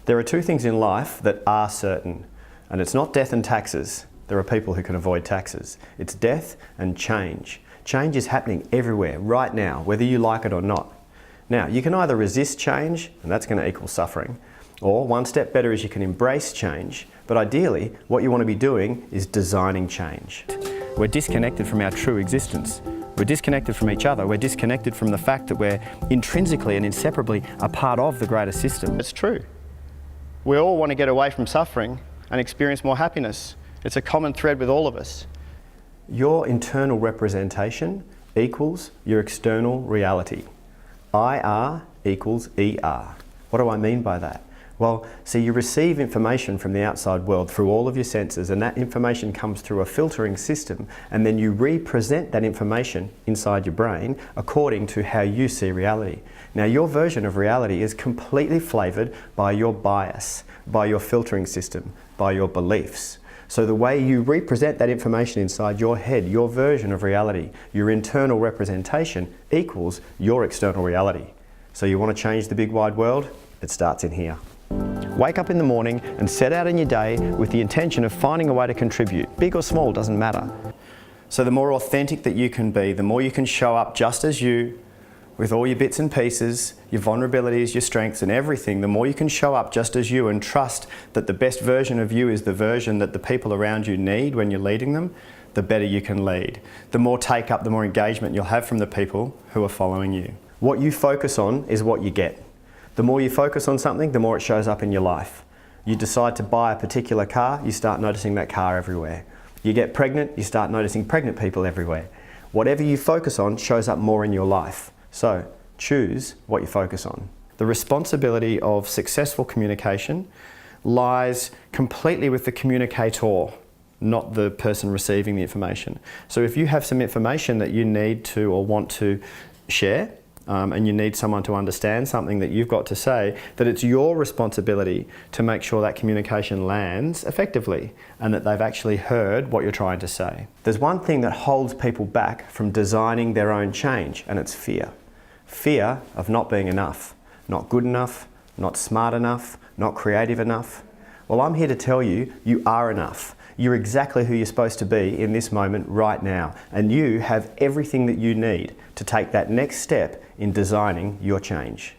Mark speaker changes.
Speaker 1: There are two things in life that are certain, and it's not death and taxes. There are people who can avoid taxes. It's death and change. Change is happening everywhere, right now, whether you like it or not. Now, you can either resist change, and that's going to equal suffering, or one step better is you can embrace change, but ideally, what you want to be doing is designing change. We're disconnected from our true existence. We're disconnected from each other. We're disconnected from the fact that we're intrinsically and inseparably a part of the greater system. It's true. We all want to get away from suffering and experience more happiness. It's a common thread with all of us. Your internal representation equals your external reality. IR equals ER. What do I mean by that? Well, so you receive information from the outside world through all of your senses, and that information comes through a filtering system, and then you represent that information inside your brain according to how you see reality. Now, your version of reality is completely flavoured by your bias, by your filtering system, by your beliefs. So the way you represent that information inside your head, your version of reality, your internal representation equals your external reality. So you want to change the big wide world? It starts in here. Wake up in the morning and set out in your day with the intention of finding a way to contribute. Big or small, doesn't matter. So the more authentic that you can be, the more you can show up just as you, with all your bits and pieces, your vulnerabilities, your strengths and everything, the more you can show up just as you and trust that the best version of you is the version that the people around you need when you're leading them, the better you can lead. The more take up, the more engagement you'll have from the people who are following you. What you focus on is what you get. The more you focus on something, the more it shows up in your life. You decide to buy a particular car, you start noticing that car everywhere. You get pregnant, you start noticing pregnant people everywhere. Whatever you focus on shows up more in your life. So choose what you focus on. The responsibility of successful communication lies completely with the communicator, not the person receiving the information. So if you have some information that you need to or want to share, and you need someone to understand something that you've got to say, that it's your responsibility to make sure that communication lands effectively and that they've actually heard what you're trying to say. There's one thing that holds people back from designing their own change, and it's fear. Fear of not being enough, not good enough, not smart enough, not creative enough. Well, I'm here to tell you, you are enough. You're exactly who you're supposed to be in this moment right now, and you have everything that you need to take that next step in designing your change.